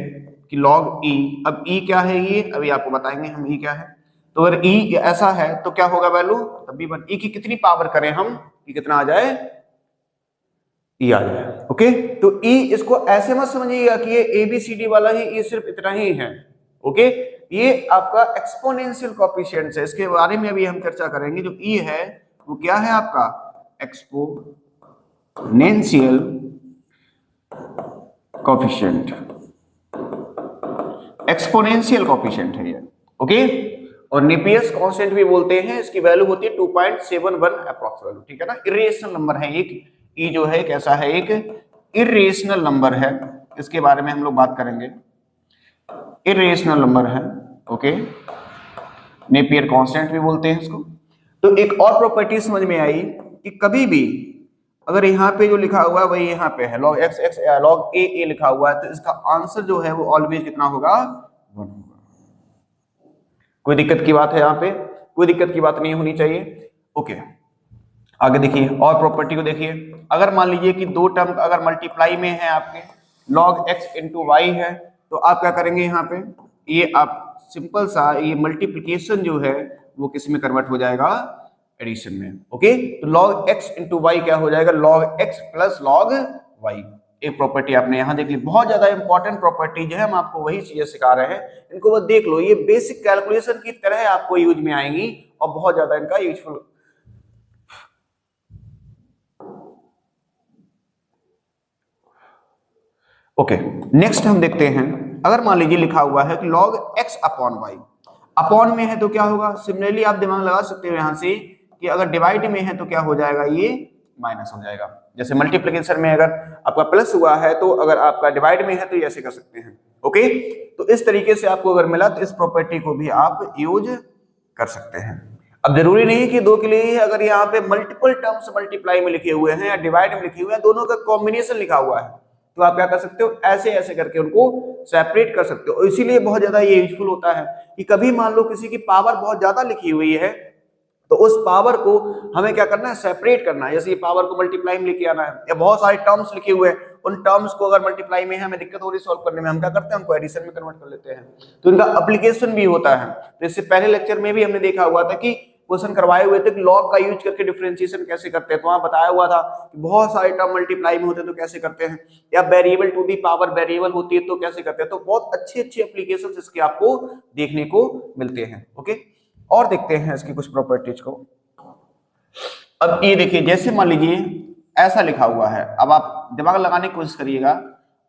कि log e, अब e क्या है? ये अभी आपको बताएंगे हम e क्या है। तो अगर ई ऐसा है तो क्या होगा वैल्यू, तब भी 1। ई की कितनी पावर करें हम कि कितना आ जाए, ई आ जाए। ओके, तो ई इसको ऐसे मत समझिएगा कि ये एबीसीडी वाला ही ई सिर्फ इतना ही है। ओके, ये आपका एक्सपोनेंशियल कोएफिशिएंट है, इसके बारे में अभी हम चर्चा करेंगे। जो ई है वो क्या है आपका, एक्सपोनेंशियल कोएफिशिएंट, एक्सपोनेंशियल कोएफिशिएंट है ये। ओके, और नेपियर्स कांस्टेंट भी बोलते हैं, इसकी वैल्यू होती है 2.71 अप्रॉक्स वैल्यू, ठीक है ना। इरेशनल नंबर है एक, ई जो है कैसा है, एक इरेशनल नंबर है, इसके बारे में हम लोग बात करेंगे। इरेशनल नंबर है, ओके, नेपियर कांस्टेंट भी बोलते हैं इसको। तो एक और प्रॉपर्टी समझ में आई कि कभी भी अगर यहाँ पे जो लिखा हुआ है वही यहाँ पे है, log x x log a लिखा हुआ है, तो इसका आंसर जो है वो ऑलवेज कितना होगा, 1 होगा। कोई दिक्कत की बात है यहाँ पे, कोई दिक्कत की बात नहीं होनी चाहिए। ओके, आगे देखिए और प्रॉपर्टी को देखिए। अगर मान लीजिए कि दो टर्म अगर मल्टीप्लाई में है आपके, log x इंटू वाई है, तो आप क्या करेंगे यहाँ पे, ये आप सिंपल सा ये मल्टीप्लीकेशन जो है वो किस में कन्वर्ट हो जाएगा, एडिशन में। ओके, तो log x इंटू वाई क्या हो जाएगा, log x plus log y। एक प्रॉपर्टी आपने यहाँ देख ली, बहुत ज्यादा इंपॉर्टेंट प्रॉपर्टी जो है, हम आपको वही चीजें सिखा रहे हैं, इनको बस देख लो, ये बेसिक कैलकुलेशन की तरह आपको यूज में आएंगी और बहुत ज्यादा इनका यूजफुल। ओके, नेक्स्ट हम देखते हैं, अगर मान लीजिए लिखा हुआ है कि log x upon y, upon में है तो क्या होगा, सिमिलरली आप दिमाग लगा सकते हो यहां से कि अगर डिवाइड में है तो क्या हो जाएगा, ये माइनस हो जाएगा। जैसे मल्टीप्लिकेशन में अगर आपका प्लस हुआ है तो अगर आपका डिवाइड में है तो ये ऐसे कर सकते हैं। ओके, तो इस तरीके से आपको अगर मिला तो इस प्रॉपर्टी को भी आप यूज कर सकते हैं। अब जरूरी नहीं कि दो के लिए ही, अगर यहाँ पे मल्टीपल टर्म्स मल्टीप्लाई में लिखे हुए हैं या डिवाइड में लिखे हुए हैं, दोनों का कॉम्बिनेशन लिखा हुआ है, तो आप क्या कर सकते हो, ऐसे ऐसे करके उनको सेपरेट कर सकते हो। इसीलिए बहुत ज्यादा ये यूजफुल होता है कि कभी मान लो किसी की पावर बहुत ज्यादा लिखी हुई है, तो उस पावर को हमें क्या करना है, सेपरेट करना है। जैसे ये पावर को मल्टीप्लाई में लेके आना है, या बहुत सारे टर्म्स लिखे हुए हैं, उन टर्म्स को अगर मल्टीप्लाई में है, हमें दिक्कत हो रही है सॉल्व करने में, हम क्या करते हैं, उनको एडिशन में कन्वर्ट कर लेते हैं। तो इनका एप्लीकेशन भी होता है। तो इससे पहले लेक्चर में भी हमने देखा हुआ था कि क्वेश्चन करवाए हुए थे कि लॉग का यूज करके डिफरेंशिएशन कैसे करते हैं, तो वहां बताया हुआ था कि बहुत सारे टर्म मल्टीप्लाई में होते हैं तो कैसे करते हैं, या variable to the power variable होती है तो कैसे करते हैं। तो बहुत अच्छी अच्छी एप्लीकेशंस इसके आपको देखने को मिलते हैं। ओके, और देखते हैं इसकी कुछ प्रॉपर्टीज को। अब ये देखिए, जैसे मान लीजिए ऐसा लिखा हुआ है, अब आप दिमाग लगाने की कोशिश करिएगा,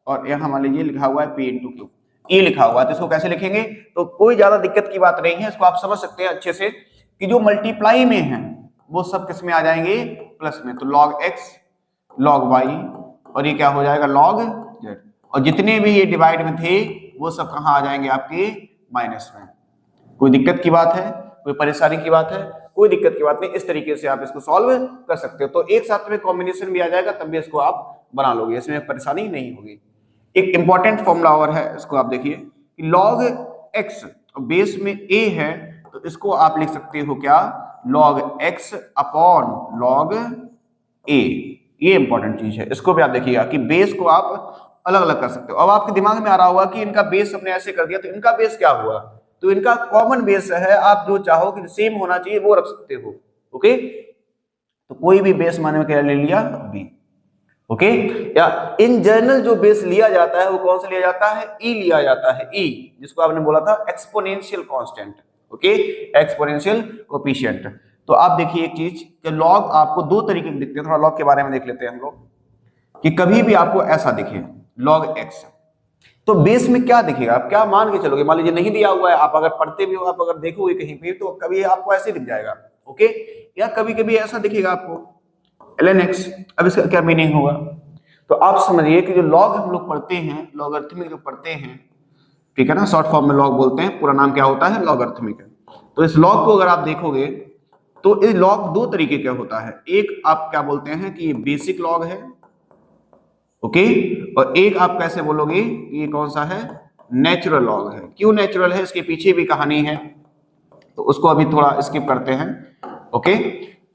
और यहाँ मान लीजिए लिखा हुआ है p इंटू क्यू, ये लिखा हुआ है, तो इसको कैसे लिखेंगे, तो कोई ज्यादा दिक्कत की बात नहीं है, इसको आप समझ सकते हैं अच्छे से कि जो मल्टीप्लाई में है वो सब किस में आ जाएंगे, प्लस में। तो log x log y, और ये क्या हो जाएगा, log z, और जितने भी ये डिवाइड में थे वो सब कहाँ आ जाएंगे, आपके माइनस में। कोई दिक्कत की बात है, कोई परेशानी की बात है, कोई दिक्कत की बात नहीं। इस तरीके से आप इसको सॉल्व कर सकते हो। तो एक साथ में कॉम्बिनेशन भी आ जाएगा, तब भी इसको आप बना लोगे, इसमें परेशानी नहीं होगी। एक इंपॉर्टेंट फॉर्मूला और है, इसको आप देखिए कि log x बेस में a है, तो इसको आप लिख सकते हो क्या, log x upon log a। ये इंपॉर्टेंट चीज है, इसको भी आप देखिएगा कि बेस को आप अलग अलग कर सकते हो। अब आपके दिमाग में आ रहा होगा कि इनका बेस हमने ऐसे कर दिया, तो इनका बेस क्या हुआ, तो इनका कॉमन बेस है, आप जो चाहो कि सेम होना चाहिए वो रख सकते हो। ओके, तो कोई भी बेस माने में क्या ले लिया, b। ओके, या इन जनरल जो बेस लिया जाता है वो कौन सा लिया जाता है, e लिया जाता है, e, जिसको आपने बोला था exponential constant. Okay, exponential coefficient. तो आप देखिए एक चीज कि लॉग आपको दो तरीके के दिखते हैं, थोड़ा लॉग के बारे में देख लेते हैं हम लोग, कि कभी भी आपको ऐसा दिखे log x, तो बेस में क्या दिखेगा, आप क्या मान के चलोगे, मान लीजिए नहीं दिया हुआ है, आप अगर पढ़ते भी हो, आप अगर देखोगे कहीं पे तो कभी आपको ऐसे दिख जाएगा। ओके, या कभी कभी ऐसा दिखेगा आपको ln x। अब इसका क्या मीनिंग होगा, तो आप समझिए कि जो लॉग हम लोग पढ़ते हैं, लॉगरिथमिक जो पढ़ते हैं, ठीक है ना, शॉर्ट फॉर्म में लॉग बोलते हैं, पूरा नाम क्या होता है, लॉगरिथमिक। तो इस लॉग को अगर आप देखोगे तो ये लॉग दो तरीके का होता है, एक आप क्या बोलते हैं कि ये बेसिक लॉग है, ओके, और एक आप कैसे बोलोगे ये कौन सा है, नेचुरल लॉग है। क्यों नेचुरल है, इसके पीछे भी कहानी है, तो उसको अभी थोड़ा स्किप करते हैं। ओके,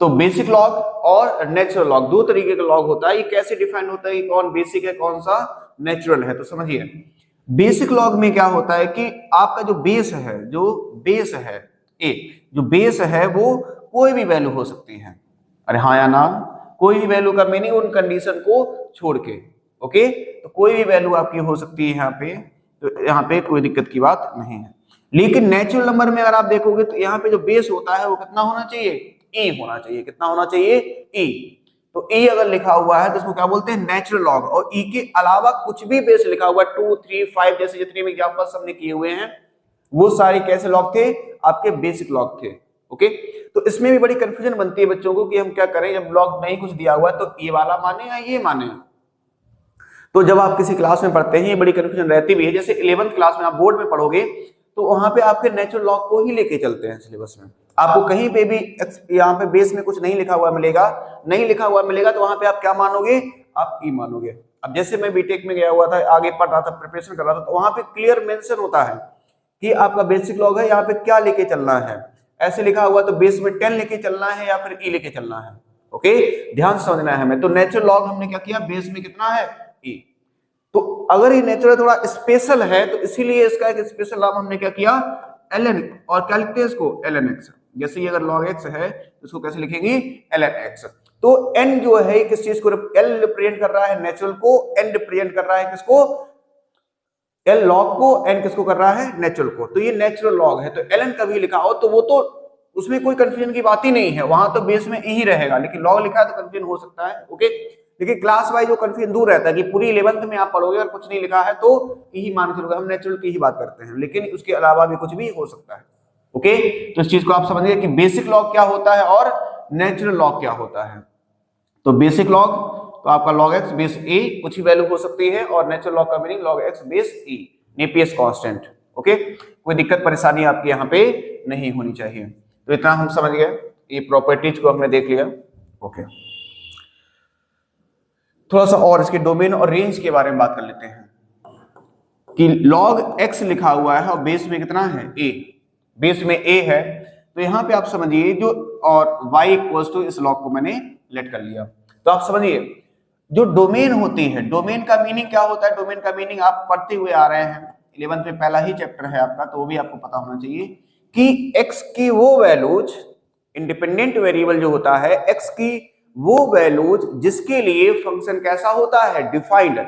तो बेसिक लॉग और नेचुरल लॉग दो तरीके का लॉग होता है। ये कैसे डिफाइन होता है कि कौन बेसिक है कौन सा नेचुरल है, तो समझिए बेसिक लॉग में क्या होता है कि आपका जो बेस है, जो बेस है ए, जो बेस है वो कोई भी वैल्यू हो सकती है। अरे हाँ या ना, कोई भी वैल्यू का मीनिंग उन कंडीशन को छोड़ के। ओके, तो कोई भी वैल्यू आपकी हो सकती है यहाँ पे, तो यहाँ पे कोई दिक्कत की बात नहीं है। लेकिन नेचुरल नंबर में अगर आप देखोगे तो यहाँ पे जो बेस होता है वो कितना होना चाहिए, ई होना चाहिए। कितना होना चाहिए, ई। तो ई अगर लिखा हुआ है तो इसको क्या बोलते हैं, नेचुरल लॉग। और ई के अलावा कुछ भी बेस लिखा हुआ है 2, 3, 5 जैसे जितने भी एग्जांपल्स हमने किए हुए हैं वो सारे कैसे लॉग थे, आपके बेसिक लॉग थे। ओके, तो इसमें भी बड़ी कंफ्यूजन बनती है बच्चों को कि हम क्या करें जब लॉग नहीं कुछ दिया हुआ है, तो ये वाला माने या ये माने। तो जब आप किसी क्लास में पढ़ते हैं ये बड़ी कंफ्यूजन रहती भी है। जैसे 11th क्लास में आप बोर्ड में पढ़ोगे तो वहां पे आपके नेचुरल लॉग को ही लेके चलते हैं सिलेबस में। आपको कहीं पे भी यहाँ पे बेस में कुछ नहीं लिखा हुआ मिलेगा, नहीं लिखा हुआ मिलेगा तो वहां पे आप क्या मानोगे, आप ई मानोगे। अब जैसे मैं बीटेक में गया हुआ था, आगे पढ़ रहा था, प्रिपरेशन कर रहा था, तो वहां पे क्लियर मेंशन होता है कि आपका बेसिक लॉग है, यहाँ पे क्या लेके चलना है। ऐसे लिखा हुआ तो बेस में 10 लेके चलना है या फिर ई लेके चलना है। ओके, ध्यान समझना है हमें। तो नेचुरल लॉग हमने क्या किया, बेस में कितना है, ई। तो अगर ये नेचुरल थोड़ा स्पेशल है तो इसीलिए इसका एक स्पेशल नाम हमने क्या किया, ln, और क्या लिखते हैं इसको, ln(x). जैसे ये अगर log x है तो इसको कैसे लिखेंगे, ln(x). तो n जो है किस चीज को l रिप्रेजेंट कर रहा है, नेचुरल को, n रिप्रेजेंट कर रहा है किसको, l log को, n किसको कर रहा है, नेचुरल को। तो ये नेचुरल लॉग है। तो ln कभी लिखा हो तो वो तो उसमें कोई कंफ्यूजन की बात ही नहीं है, वहां तो बेस में ही रहेगा। लेकिन लॉग लिखा है तो कंफ्यूजन हो सकता है। ओके, लेकिन क्लास वाइज जो कंफ्यूजन दूर रहता है कि पूरी 11th में आप पढ़ोगे और कुछ नहीं लिखा है तो यही मान के चलोगे, हम नेचुरल की ही बात करते हैं, लेकिन उसके अलावा भी कुछ भी हो सकता है। ओके, तो इस चीज को आप समझिए कि बेसिक लॉग क्या होता है और नेचुरल लॉग क्या होता है। तो बेसिक लॉग तो आपका log x बेस a कुछ ही वैल्यू हो सकती है, और नेचुरल लॉग का meaning log x base e, Napier's constant. Okay, कोई दिक्कत परेशानी आपकी यहाँ पे नहीं होनी चाहिए। तो इतना हम समझ गए, ये प्रॉपर्टीज को हमने देख लिया। ओके, थोड़ा सा और इसके डोमेन और रेंज के बारे में बात कर लेते हैं कि log x लिखा हुआ है और बेस में कितना है, a, बेस में a है। तो यहाँ पे आप समझिए जो, और y इक्वल्स टू इस log को मैंने लेट कर लिया। तो आप समझिए जो डोमेन होती है, डोमेन का मीनिंग क्या होता है, डोमेन का मीनिंग आप पढ़ते हुए आ रहे हैं, 11th में पहला ही चैप्टर है आपका, तो वो भी आपको पता होना चाहिए कि x की वो वैल्यूज, इंडिपेंडेंट वेरिएबल जो होता है, x की वो वैल्यूज जिसके लिए फंक्शन कैसा होता है, डिफाइंड।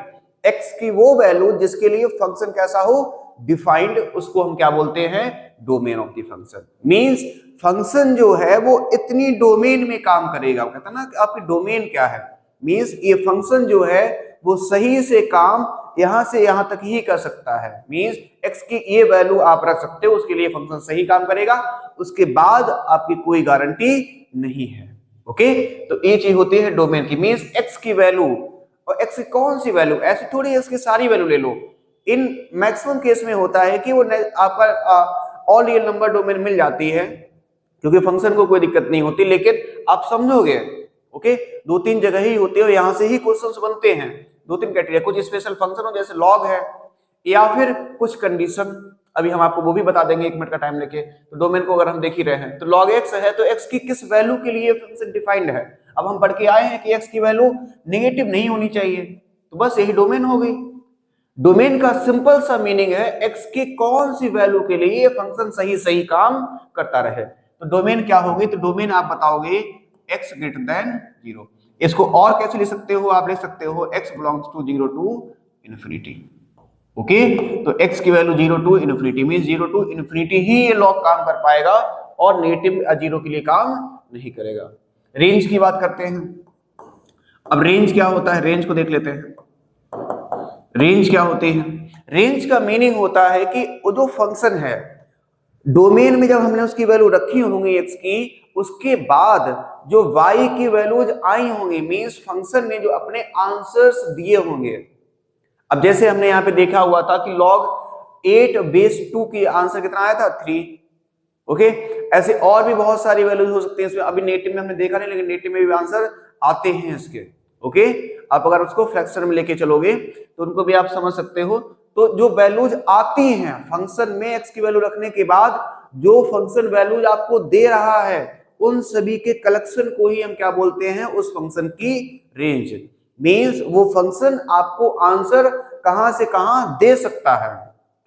x की वो वैल्यू जिसके लिए फंक्शन कैसा हो, डिफाइंड, उसको हम क्या बोलते हैं, domain of the function. Means function जो है वो इतनी डोमेन में काम करेगा। कहता है ना कि आपकी डोमेन क्या है, मींस ये फंक्शन जो है वो सही से काम यहां से यहां तक ही कर सकता है। मींस x की ये वैल्यू आप रख सकते हो, उसके लिए फंक्शन सही काम करेगा, उसके बाद आपकी कोई गारंटी नहीं है। ओके, तो ये चीज होती है डोमेन की। मींस x की वैल्यू, और x की कौन सी वैल्यू, ऐसी थोड़ी है उसकी सारी वैल्यू ले लो। इन मैक्सिमम केस में होता है कि वो आपका ऑल रियल नंबर डोमेन मिल जाती है, क्योंकि फंक्शन को कोई दिक्कत नहीं होती। लेकिन आप समझोगे, ओके, 2-3 जगह ही होती है और यहां से ही क्वेश्चंस बनते हैं। 2-3 क्राइटेरिया, कुछ स्पेशल फंक्शन हो जैसे लॉग है, या फिर कुछ कंडीशन, अभी हम आपको वो भी बता देंगे 1 मिनट का टाइम लेके। तो डोमेन को अगर हम देख ही रहे हैं तो log x है तो x की किस वैल्यू के लिए फंक्शन डिफाइंड है। अब हम पढ़ के आए हैं कि x की वैल्यू नेगेटिव नहीं होनी चाहिए, तो बस यही डोमेन हो गई। डोमेन का सिंपल सा मीनिंग है x की कौन सी वैल्यू के लिए फंक्शन सही सही काम करता रहे। तो डोमेन क्या होगी, तो डोमेन आप बताओगे x ग्रेटर देन 0। इसको और कैसे लिख सकते हो, आप लिख सकते हो x belongs to 0 to infinity. Okay, तो x की value 0 to infinity, means 0 to infinity ही ये लॉग काम कर पाएगा और नेगेटिव 0 के लिए काम नहीं करेगा। रेंज की बात करते हैं। अब रेंज क्या होता है, रेंज को देख लेते हैं। रेंज क्या होती है, रेंज का मीनिंग होता है कि वो जो फंक्शन है डोमेन में जब हमने उसकी वैल्यू रखी होंगी x की, उसके बाद जो y की वैल्यूज आई होंगी, मींस फंक्शन ने जो अपने आंसर्स दिए होंगे। अब जैसे हमने यहाँ पे देखा हुआ था कि log 8 बेस 2 की आंसर कितना आया था, 3। ओके, ऐसे और भी बहुत सारी वैल्यूज हो सकती हैं इसमें, अभी नेटिव में हमने देखा नहीं, लेकिन नेटिव में भी आंसर आते हैं इसके। ओके, आप अगर उसको फ्रैक्शन में लेके चलोगे तो उनको भी आप समझ सकते हो। तो जो वैल्यूज आती हैं फंक्शन में x की वैल्यू रखने के बाद, जो फंक्शन वैल्यूज आपको दे रहा है, उन सभी के कलेक्शन को ही हम क्या बोलते हैं, उस फंक्शन की रेंज। मींस वो फंक्शन आपको आंसर कहां से कहां दे सकता है,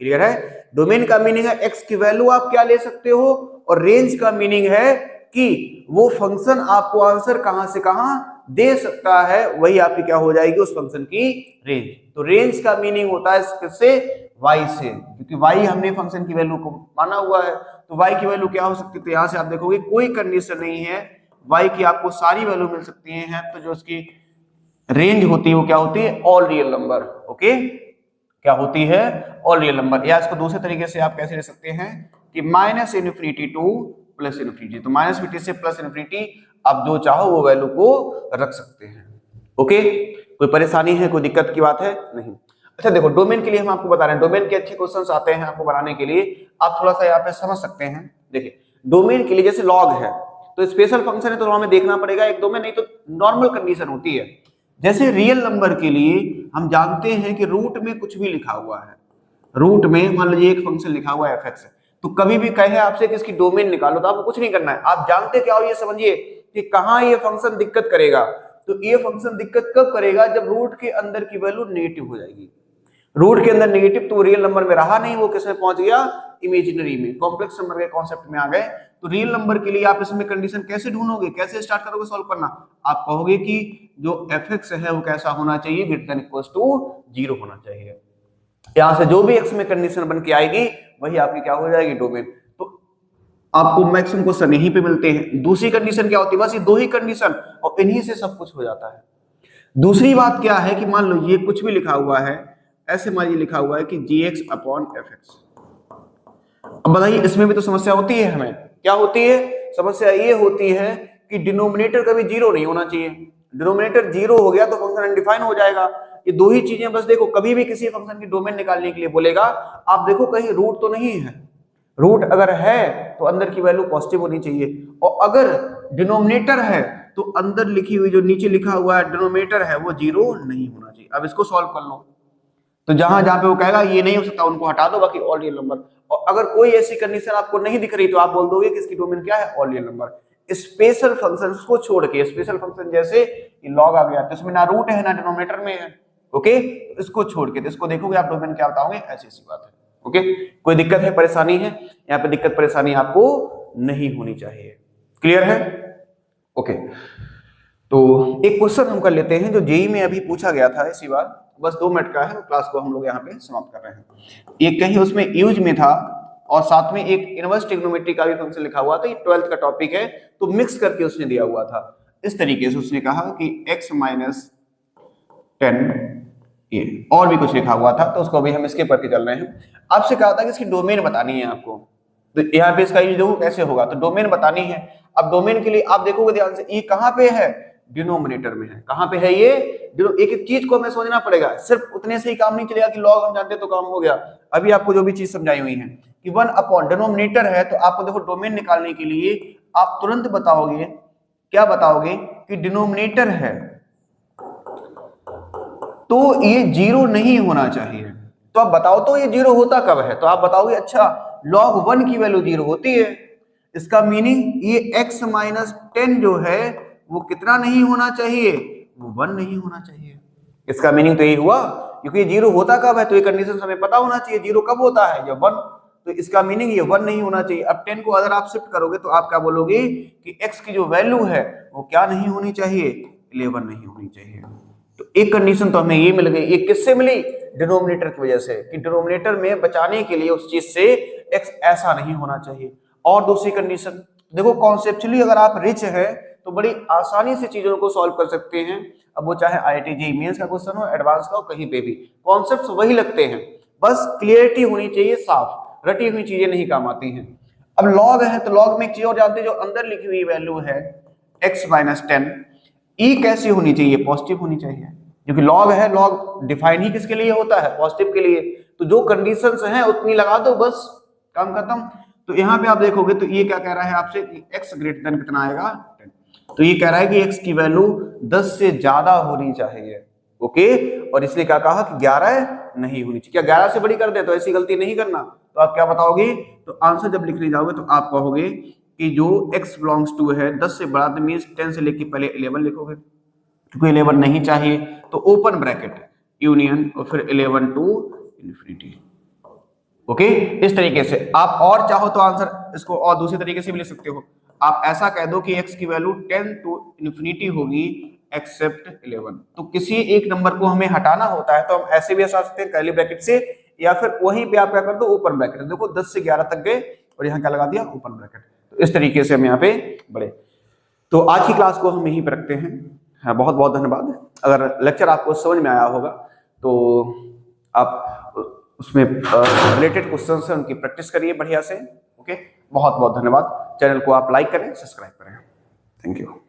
क्लियर है? डोमेन का मीनिंग है एक्स की वैल्यू आप क्या ले सकते हो, और रेंज का मीनिंग है कि वो फंक्शन आपको आंसर कहां से कहां दे सकता है, वही आपकी क्या हो जाएगी, उस फंक्शन की रेंज। तो रेंज का मीनिंग होता है किससे, y से, क्योंकि y हमने फंक्शन की वैल्यू को माना हुआ है। तो y की वैल्यू क्या हो सकती है, तो यहां से आप देखोगे कोई कंडीशन नहीं है, y की आपको सारी वैल्यू मिल सकती है। तो जो उसकी रेंज होती है वो क्या होती है, ऑल रियल नंबर। ओके, क्या होती है, ऑल रियल नंबर। या इसको दूसरे तरीके से आप कैसे ले सकते हैं कि minus infinity two plus infinity, तो माइनस इन्फिनिटी से प्लस इन्फिनिटी आप जो चाहो वो वैल्यू को रख सकते हैं। ओके, कोई परेशानी है, कोई दिक्कत की बात है नहीं। अच्छा देखो, डोमेन के लिए हम आपको बता रहे हैं, डोमेन के अच्छे क्वेश्चंस आते हैं आपको बनाने के लिए, आप थोड़ा सा यहाँ पे समझ सकते हैं। देखिए डोमेन के लिए जैसे लॉग है तो स्पेशल फंक्शन है, तो हमें देखना पड़ेगा एक डोमेन, नहीं तो नॉर्मल कंडीशन होती है। जैसे रियल नंबर के लिए हम जानते हैं कि रूट में कुछ भी लिखा हुआ है, रूट में मान लीजिए एक फंक्शन लिखा हुआ है fx, तो कभी भी कहे आपसे कि इसकी डोमेन निकालो तो आपको कुछ नहीं करना है, आप जानते क्या हो, ये समझिए कि कहां ये फंक्शन दिक्कत करेगा। तो ये फंक्शन दिक्कत कब करेगा, जब रूट के अंदर की वैल्यू नेगेटिव हो जाएगी। रूट के अंदर नेगेटिव, तो रियल नंबर में रहा नहीं, वो किस में पहुंच गया, इमेजिनरी में, कॉम्प्लेक्स नंबर के कॉन्सेप्ट में आ गए। तो रियल नंबर के लिए आप इसमें कंडीशन कैसे ढूंढोगे, कैसे स्टार्ट करोगे सॉल्व करना, आप कहोगे कि जो fx है वो कैसा होना चाहिए, ग्रेटर देन इक्वल्स टू 0 होना चाहिए। यहां से जो भी x में कंडीशन बन के आएगी वही आपकी क्या हो जाएगी, डोमेन। तो आपको मैक्सिमम क्वेश्चन यहीं पे मिलते हैं। दूसरी कंडीशन क्या होती है, बस ये दो ही कंडीशन, और इन्हीं से सब कुछ हो जाता है। दूसरी बात क्या है कि मान लो ये कुछ भी लिखा हुआ है, ऐसे मान लीजिए लिखा हुआ है कि gx अपॉन fx। अब बताइए इसमें भी तो समस्या होती है, हमें क्या होती है, समस्या ये होती है कि डिनोमिनेटर कभी 0 नहीं होना चाहिए। डिनोमिनेटर 0 हो गया तो फंक्शन अनडिफाइन हो जाएगा। ये दो ही चीजें बस देखो, कभी भी किसी फंक्शन की डोमेन निकालने के लिए बोलेगा, आप देखो कहीं रूट तो नहीं है, रूट अगर है तो अंदर की वैल्यू पॉजिटिव होनी चाहिए, और अगर डिनोमिनेटर है तो अंदर लिखी हुई जो नीचे लिखा हुआ है डिनोमिनेटर है वो 0 नहीं होना चाहिए। अब इसको सॉल्व कर लो, तो जहां जहां पे वो कहेगा ये नहीं हो सकता उनको हटा दो, बाकी ऑल रियल नंबर। और अगर कोई ऐसी कंडीशन आपको नहीं दिख रही तो आप बोल दोगे कि इसकी डोमेन क्या है, all real number. Special functions को छोड़ के, स्पेशल फंक्शन जैसे लॉग आ गया तो इसमें ना रूट है ना डिनोमिनेटर में है, ओके, तो इसको छोड़ के तो इसको देखोगे आप डोमेन क्या बताओगे, ऐसी सी बात है। ओके, कोई दिक्कत है, परेशानी है, यहाँ पे दिक्कत परेशानी आपको नहीं होनी चाहिए। क्लियर है? ओके, तो एक क्वेश्चन हम कर लेते हैं जो जेई में अभी पूछा गया था इसी बार, बस 2 मिनट का है, क्लास को हम लोग यहाँ पे समाप्त कर रहे हैं। एक कहीं उसमें यूज में था और साथ में एक इनवर्स ट्रिग्नोमेट्री का भी फंक्शन लिखा हुआ था, ये 12th का टॉपिक है, तो मिक्स करके उसने दिया हुआ था। इस तरीके से उसने कहा कि x माइनस 10 ये और भी कुछ लिखा हुआ था, तो उसको अभी हम इसके पर चल रहे हैं। आपसे कहा था कि इसकी डोमेन बतानी है आपको, तो यहाँ पे इसका यूज देखो कैसे होगा, तो डोमेन बतानी है। अब डोमेन के लिए आप देखोगे ध्यान से, ये कहाँ पे है, डिनोमिनेटर में है। कहां पे है ये, एक एक चीज को हमें सोचना पड़ेगा, सिर्फ उतने से ही काम नहीं चलेगा कि लॉग हम जानते तो काम हो गया। अभी आपको जो भी चीज समझाई हुई है कि 1 अपॉन डिनोमिनेटर है, तो आपको देखो डोमेन निकालने के लिए आप तुरंत बताओगे, क्या बताओगे कि डिनोमिनेटर है तो ये 0 नहीं होना चाहिए। तो आप बताओ तो ये 0 होता कब है, तो आप बताओगे अच्छा log 1 की वैल्यू 0 होती है, इसका मीनिंग ये x माइनस 10 जो है वो कितना नहीं होना चाहिए, वो 1 नहीं होना चाहिए। इसका मीनिंग तो यही हुआ, क्योंकि ये 0 होता कब है, तो ये कंडीशन हमें पता होना चाहिए, 0 कब होता है, जब 1, तो इसका मीनिंग ये 1 नहीं होना चाहिए। अब 10 को अगर आप शिफ्ट करोगे तो आप क्या बोलोगे कि x की जो वैल्यू है वो क्या नहीं होनी चाहिए, 11 नहीं होनी चाहिए। तो एक कंडीशन तो हमें ये मिल गई, ये किससे मिली, डिनोमिनेटर की वजह से, कि डिनोमिनेटर में बचाने के लिए उस चीज से x ऐसा नहीं होना चाहिए। और दूसरी कंडीशन देखो, कॉन्सेप्चुअली अगर आप रिच है तो बड़ी आसानी से चीजों को सॉल्व कर सकते हैं। अब वो चाहे IIT JEE मेंस का क्वेश्चन हो, एडवांस का हो, कहीं पे भी कॉन्सेप्ट्स वही लगते हैं, बस क्लियरिटी होनी चाहिए, साफ रटी हुई चीजें नहीं काम आती हैं। अब लॉग है तो लॉग में एक चीज और जानते हैं, जो अंदर लिखी हुई वैल्यू है x माइनस 10, ई कैसी होनी चाहिए, पॉजिटिव होनी चाहिए, क्योंकि लॉग है, लॉग डिफाइन ही किसके लिए होता है, पॉजिटिव के लिए। तो जो कंडीशंस हैं उतनी लगा दो, बस काम खत्म। तो यहाँ पे आप देखोगे तो ये क्या कह रहा है आपसे कि x ग्रेटर देन कितना आएगा, 10। तो ये कह रहा है कि x की वैल्यू 10 से ज्यादा होनी चाहिए, ओके, और इसलिए क्या कहा कि 11 नहीं होनी चाहिए। क्या 11 से बड़ी कर दे, तो ऐसी गलती नहीं करना। तो आप क्या बताओगे, तो आंसर जब लिखने जाओगे तो आप कहोगे कि जो x बिलोंग्स टू है 10 से बड़ा, तो मींस 10 से लेके पहले 11 लिखोगे, क्योंकि 11 नहीं चाहिए, तो ओपन ब्रैकेट यूनियन और फिर 11 टू इन्फिनिटी। ओके, इस तरीके से आप और चाहो तो आंसर इसको और दूसरे तरीके से भी लिख सकते हो। आप ऐसा कह दो कि x की वैल्यू 10 टू इन्फिनिटी होगी एक्सेप्ट 11। तो किसी एक नंबर को हमें हटाना होता है तो हम ऐसे भी हटा सकते हैं कर्ली ब्रैकेट से, या फिर वहीं पे आप क्या कर दो ओपन ब्रैकेट। देखो 10 से 11 तक गए और यहाँ क्या लगा दिया ओपन ब्रैकेट। तो इस तरीके से हम यहाँ पे बढ़े। तो आज की क्लास को हम यहीं पर रखते हैं। हाँ, बहुत बहुत धन्यवाद। अगर लेक्चर आपको समझ में आया होगा तो आप उसमें रिलेटेड क्वेश्चन है उनकी प्रैक्टिस करिए बढ़िया से। ओके, बहुत बहुत धन्यवाद। चैनल को आप लाइक करें, सब्सक्राइब करें। Thank you.